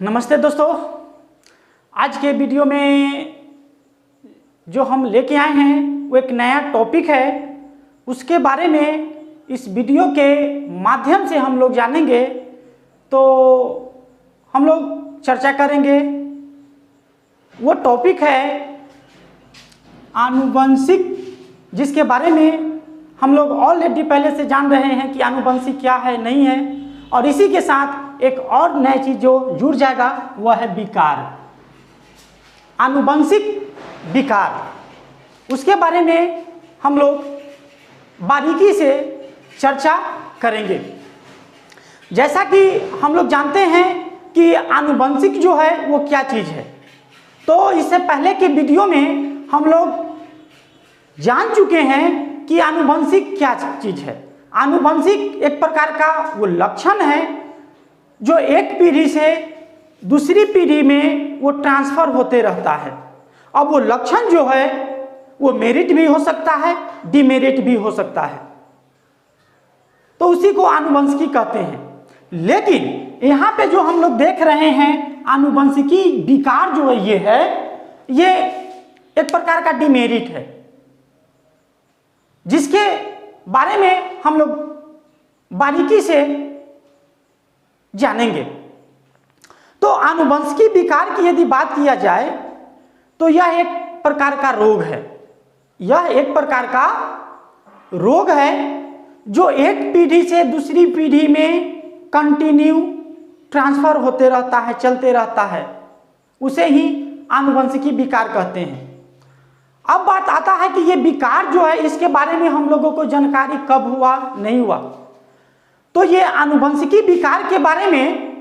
नमस्ते दोस्तों, आज के वीडियो में जो हम लेके आए हैं वो एक नया टॉपिक है। उसके बारे में इस वीडियो के माध्यम से हम लोग जानेंगे, तो हम लोग चर्चा करेंगे। वो टॉपिक है आनुवंशिक, जिसके बारे में हम लोग ऑलरेडी पहले से जान रहे हैं कि आनुवंशिक क्या है, नहीं है। और इसी के साथ एक और नई चीज जो जुड़ जाएगा वह है विकार, आनुवंशिक विकार। उसके बारे में हम लोग बारीकी से चर्चा करेंगे। जैसा कि हम लोग जानते हैं कि आनुवंशिक जो है वो क्या चीज है, तो इससे पहले के वीडियो में हम लोग जान चुके हैं कि आनुवंशिक क्या चीज है। आनुवंशिक एक प्रकार का वो लक्षण है जो एक पीढ़ी से दूसरी पीढ़ी में वो ट्रांसफर होते रहता है। अब वो लक्षण जो है वो मेरिट भी हो सकता है, डिमेरिट भी हो सकता है, तो उसी को आनुवंशिकी कहते हैं। लेकिन यहाँ पे जो हम लोग देख रहे हैं आनुवंशिकी विकार जो है ये एक प्रकार का डिमेरिट है, जिसके बारे में हम लोग बारीकी से जानेंगे। तो आनुवंशिकी विकार की यदि बात किया जाए तो यह एक प्रकार का रोग है। यह एक प्रकार का रोग है जो एक पीढ़ी से दूसरी पीढ़ी में कंटिन्यू ट्रांसफर होते रहता है, चलते रहता है। उसे ही आनुवंशिकी विकार कहते हैं। अब बात आता है कि ये विकार जो है इसके बारे में हम लोगों को जानकारी कब हुआ, नहीं हुआ। तो ये आनुवंशिकी विकार के बारे में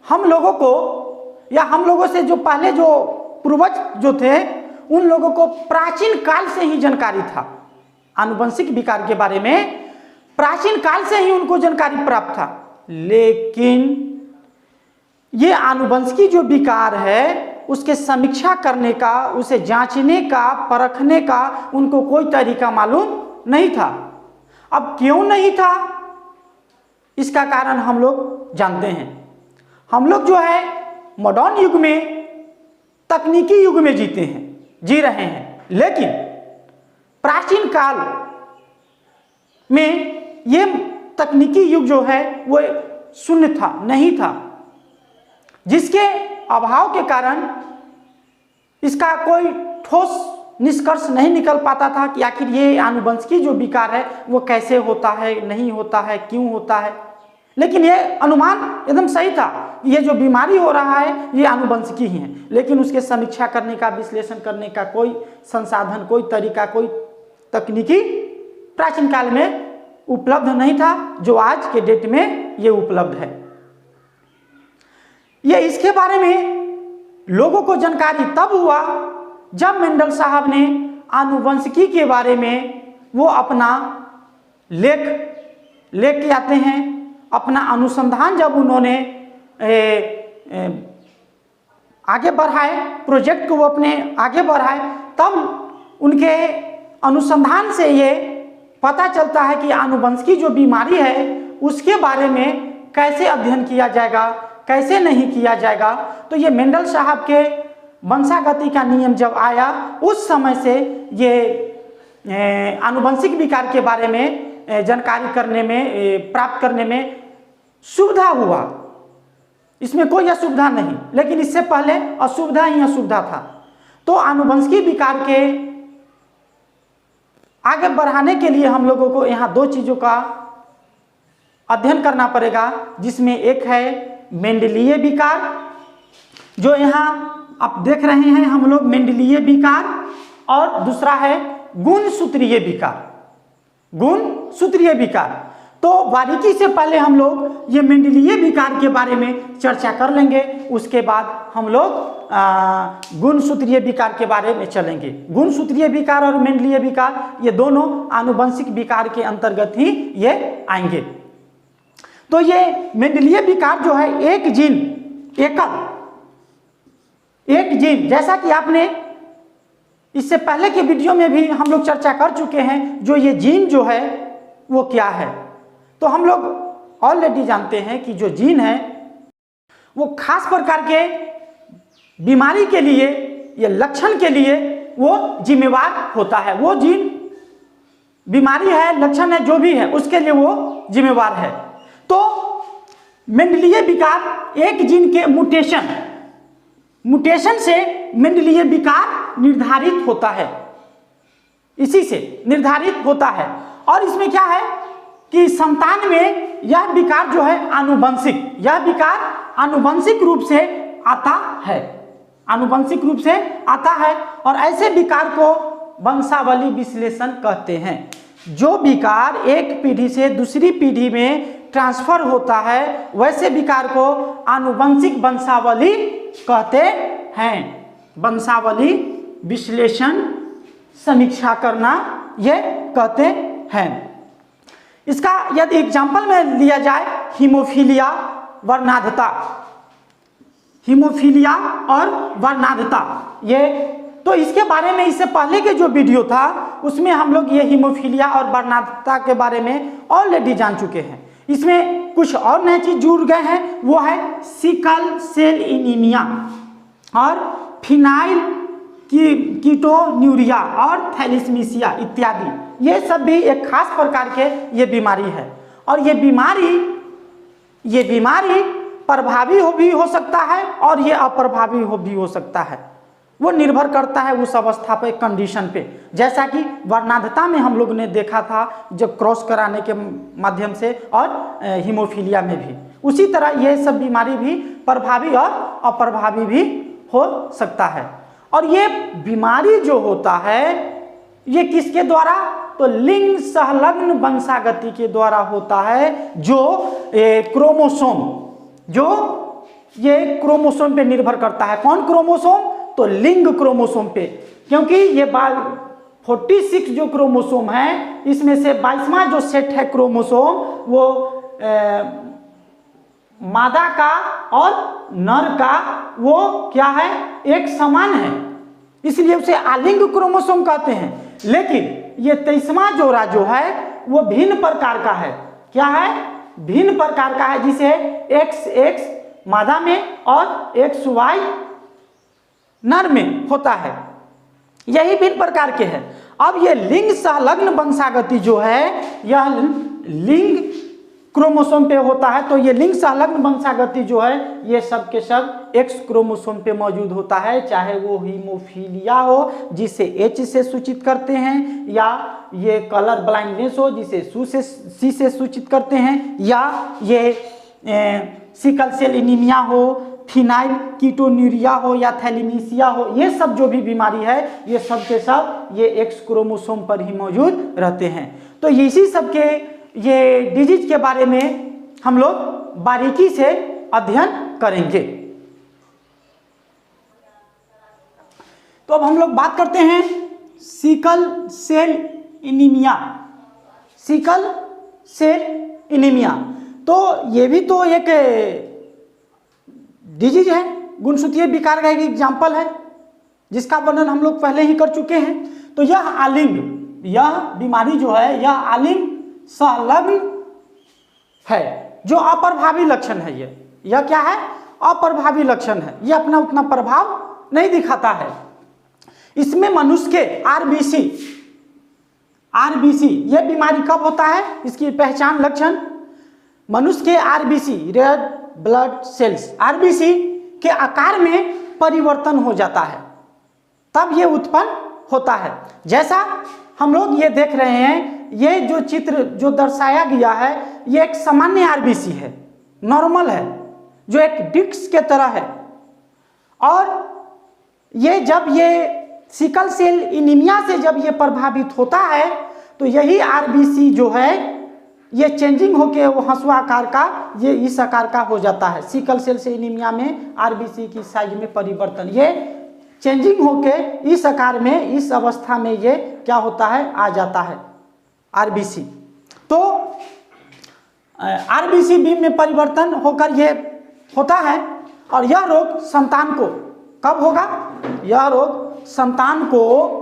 हम लोगों को, या हम लोगों से जो पहले जो पूर्वज जो थे उन लोगों को प्राचीन काल से ही जानकारी था। आनुवंशिक विकार के बारे में प्राचीन काल से ही उनको जानकारी प्राप्त था। लेकिन ये आनुवंशिकी जो विकार है उसके समीक्षा करने का, उसे जांचने का, परखने का उनको कोई तरीका मालूम नहीं था। अब क्यों नहीं था, इसका कारण हम लोग जानते हैं। हम लोग जो है मॉडर्न युग में, तकनीकी युग में जी रहे हैं। लेकिन प्राचीन काल में ये तकनीकी युग जो है वो शून्य था, नहीं था, जिसके अभाव के कारण इसका कोई ठोस निष्कर्ष नहीं निकल पाता था कि आखिर ये आनुवंशिकी जो विकार है वो कैसे होता है, नहीं होता है, क्यों होता है। लेकिन ये अनुमान एकदम सही था, ये जो बीमारी हो रहा है ये आनुवंशिकी ही है। लेकिन उसके समीक्षा करने का, विश्लेषण करने का कोई संसाधन, कोई तरीका, कोई तकनीकी प्राचीन काल में उपलब्ध नहीं था, जो आज के डेट में ये उपलब्ध है। ये इसके बारे में लोगों को जानकारी तब हुआ जब मेंडल साहब ने आनुवंशिकी के बारे में वो अपना लेख लेके आते हैं। अपना अनुसंधान जब उन्होंने आगे बढ़ाए, प्रोजेक्ट को वो अपने आगे बढ़ाए, तब उनके अनुसंधान से ये पता चलता है कि आनुवंशिकी जो बीमारी है उसके बारे में कैसे अध्ययन किया जाएगा, कैसे नहीं किया जाएगा। तो ये मेंडल साहब के वंशागति का नियम जब आया, उस समय से ये आनुवंशिक विकार के बारे में जानकारी करने में, प्राप्त करने में सुविधा हुआ। इसमें कोई असुविधा नहीं, लेकिन इससे पहले असुविधा ही असुविधा था। तो आनुवंशिकी विकार के आगे बढ़ाने के लिए हम लोगों को यहाँ दो चीज़ों का अध्ययन करना पड़ेगा, जिसमें एक है मेंडलीय विकार, जो यहाँ आप देख रहे हैं हम लोग मेंडलीय विकार, और दूसरा है गुणसूत्रीय विकार। गुणसूत्रीय विकार, तो बारीकी से पहले हम लोग ये मेंडलीय विकार के बारे में चर्चा कर लेंगे। उसके बाद हम लोग गुणसूत्रीय विकार के बारे में चलेंगे। गुणसूत्रीय विकार और मेंडलीय विकार ये दोनों आनुवंशिक विकार के अंतर्गत ही ये आएंगे। तो ये मेंडलीय विकार जो है एक जीन, एक जीन, जैसा कि आपने इससे पहले के वीडियो में भी हम लोग चर्चा कर चुके हैं, जो ये जीन जो है वो क्या है। तो हम लोग ऑलरेडी जानते हैं कि जो जीन है वो खास प्रकार के बीमारी के लिए या लक्षण के लिए वो जिम्मेवार होता है। वो जीन बीमारी है, लक्षण है, जो भी है उसके लिए वो जिम्मेवार है। तो मेंडेलियन विकार एक जीन के म्यूटेशन से मेंडेलियन विकार निर्धारित होता है, इसी से निर्धारित होता है। और इसमें क्या है कि संतान में यह विकार जो है आनुवंशिक रूप से आता है, आनुवंशिक रूप से आता है। और ऐसे विकार को वंशावली विश्लेषण कहते हैं। जो विकार एक पीढ़ी से दूसरी पीढ़ी में ट्रांसफर होता है वैसे विकार को आनुवंशिक वंशावली कहते हैं। वंशावली विश्लेषण समीक्षा करना ये कहते हैं। इसका यदि एग्जाम्पल में लिया जाए हीमोफीलिया वर्णांधता, हीमोफीलिया और वर्णांधता, ये तो इसके बारे में इससे पहले के जो वीडियो था उसमें हम लोग ये हीमोफीलिया और वर्णांधता के बारे में ऑलरेडी जान चुके हैं। इसमें कुछ और नए चीज जुड़ गए हैं, वो है सिकल सेल एनीमिया और फिनाइल कीटोन्यूरिया और थैलेसीमिया इत्यादि। ये सब भी एक खास प्रकार के ये बीमारी है। और ये बीमारी प्रभावी भी हो सकता है और ये अप्रभावी भी हो सकता है। वो निर्भर करता है उस अवस्था पे, कंडीशन पे। जैसा कि वर्णांधता में हम लोग ने देखा था जब क्रॉस कराने के माध्यम से, और हीमोफीलिया में भी उसी तरह ये सब बीमारी भी प्रभावी और अप्रभावी भी हो सकता है। और ये बीमारी जो होता है ये किसके द्वारा, तो लिंग संलग्न वंशागति के द्वारा होता है। जो ये क्रोमोसोम पे निर्भर करता है। कौन क्रोमोसोम, तो लिंग क्रोमोसोम पे। क्योंकि ये 46 जो क्रोमोसोम है इसमें से 22वां जो सेट है क्रोमोसोम वो मादा का और नर का वो क्या है, एक समान है, इसलिए उसे आलिंग क्रोमोसोम कहते हैं। लेकिन ये 23वां जोड़ा जो है वो भिन्न प्रकार का है। क्या है, भिन्न प्रकार का है, जिसे XX मादा में और XY नर में होता है। यही भिन्न प्रकार के हैं। अब ये लिंग संलग्न वंशागति जो है यह लिंग क्रोमोसोम पे होता है। तो ये लिंग संलग्न वंशागति जो है ये सब के सब X क्रोमोसोम पे मौजूद होता है। चाहे वो हीमोफीलिया हो जिसे H से सूचित करते हैं, या ये कलर ब्लाइंडनेस हो जिसे C से सूचित करते हैं, या ये सिकल सेल एनीमिया हो, फिनाइल कीटोन्यूरिया हो या थैलेसीमिया हो, ये सब जो भी बीमारी है ये सब के सब ये X क्रोमोसोम पर ही मौजूद रहते हैं। तो इसी सब के ये डिजीज के बारे में हम लोग बारीकी से अध्ययन करेंगे। तो अब हम लोग बात करते हैं sickle cell anaemia. Sickle cell anaemia तो ये भी तो एक डिजीज है, गुणसूत्रीय विकार का एक एग्जाम्पल है जिसका वर्णन हम लोग पहले ही कर चुके हैं। तो यह बीमारी जो है यह आलिंग संलग्न है, जो अप्रभावी लक्षण है। यह क्या है, अप्रभावी लक्षण है। यह अपना उतना प्रभाव नहीं दिखाता है। इसमें मनुष्य के आरबीसी यह बीमारी कब होता है, इसकी पहचान लक्षण, मनुष्य के RBC red blood cells RBC के आकार में परिवर्तन हो जाता है, तब ये उत्पन्न होता है। जैसा हम लोग ये देख रहे हैं, ये जो चित्र जो दर्शाया गया है ये एक सामान्य आरबीसी है, नॉर्मल है, जो एक डिस्क के तरह है। और ये जब ये सिकल सेल एनीमिया से जब ये प्रभावित होता है तो यही आरबीसी जो है ये चेंजिंग होके वो हंसुआ आकार का ये इस आकार का हो जाता है। सिकल सेल से एनीमिया में आरबीसी की साइज में परिवर्तन, ये चेंजिंग होके इस आकार में, इस अवस्था में ये क्या होता है, आ जाता है आरबीसी। तो आरबीसी बीम में परिवर्तन होकर ये होता है। और यह रोग संतान को कब होगा, यह रोग संतान को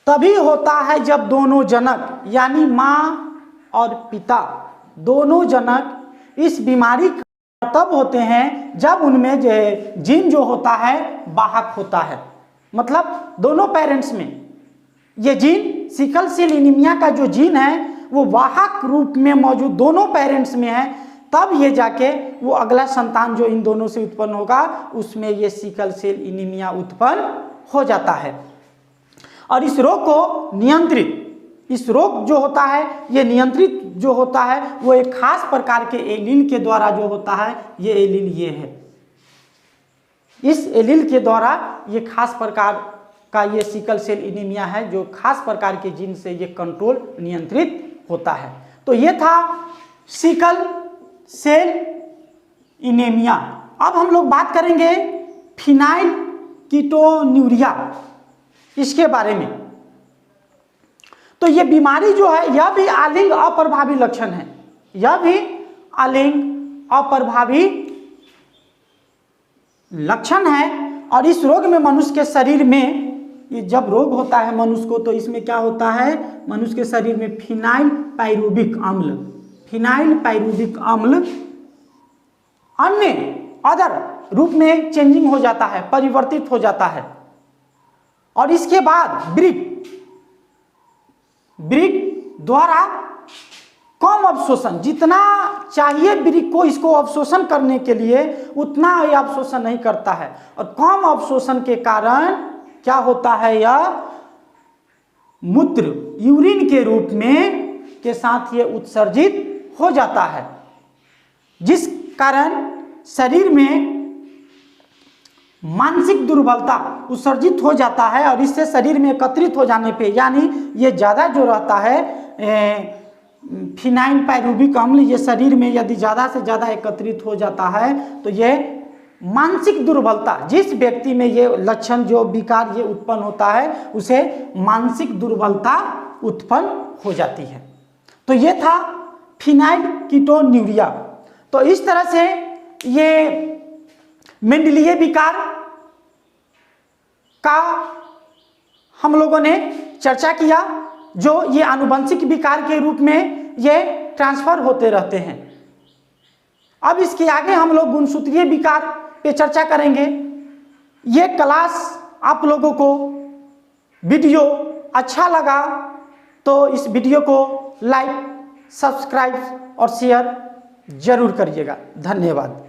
तभी होता है जब दोनों जनक यानी माँ और पिता दोनों जनक इस बीमारी तब होते हैं जब उनमें जो जीन जो होता है वाहक होता है, मतलब दोनों पेरेंट्स में ये जीन, सिकल सेल एनीमिया का जो जीन है वो वाहक रूप में मौजूद दोनों पेरेंट्स में है, तब ये जाके वो अगला संतान जो इन दोनों से उत्पन्न होगा उसमें ये सिकल सेल एनीमिया उत्पन्न हो जाता है। और इस रोग को नियंत्रित, इस रोग जो होता है ये नियंत्रित जो होता है वो एक खास प्रकार के एलील के द्वारा जो होता है, ये एलील ये है, इस एलील के द्वारा ये खास प्रकार का ये सिकल सेल एनीमिया है जो खास प्रकार के जीन से ये कंट्रोल नियंत्रित होता है। तो ये था सिकल सेल एनीमिया। अब हम लोग बात करेंगे फिनाइल कीटोन्यूरिया, इसके बारे में। तो ये बीमारी जो है यह भी आलिंग अप्रभावी लक्षण है, यह भी आलिंग अप्रभावी लक्षण है। और इस रोग में मनुष्य के शरीर में, ये जब रोग होता है मनुष्य को, तो इसमें क्या होता है, मनुष्य के शरीर में फिनाइल पाइरुविक अम्ल, फिनाइल पाइरुविक अम्ल अन्य अदर रूप में चेंजिंग हो जाता है, परिवर्तित हो जाता है। और इसके बाद ब्रिक द्वारा कम अवशोषण, जितना चाहिए ब्रिक को इसको अवशोषण करने के लिए उतना ये अवशोषण नहीं करता है, और कम अवशोषण के कारण क्या होता है, यह मूत्र यूरिन के रूप में के साथ ये उत्सर्जित हो जाता है, जिस कारण शरीर में मानसिक दुर्बलता उत्सर्जित हो जाता है। और इससे शरीर में एकत्रित हो जाने पे, यानी ये ज़्यादा जो रहता है फिनाइल पाइरुविक अम्ल, ये शरीर में यदि ज़्यादा से ज़्यादा एकत्रित हो जाता है तो ये मानसिक दुर्बलता, जिस व्यक्ति में ये लक्षण जो विकार ये उत्पन्न होता है उसे मानसिक दुर्बलता उत्पन्न हो जाती है। तो ये था फिनाइल कीटोन्यूरिया। तो इस तरह से ये मेंडेलिय विकार का हम लोगों ने चर्चा किया, जो ये आनुवंशिक विकार के रूप में ये ट्रांसफर होते रहते हैं। अब इसके आगे हम लोग गुणसूत्रीय विकार पे चर्चा करेंगे। ये क्लास आप लोगों को वीडियो अच्छा लगा तो इस वीडियो को लाइक, सब्सक्राइब और शेयर जरूर करिएगा। धन्यवाद।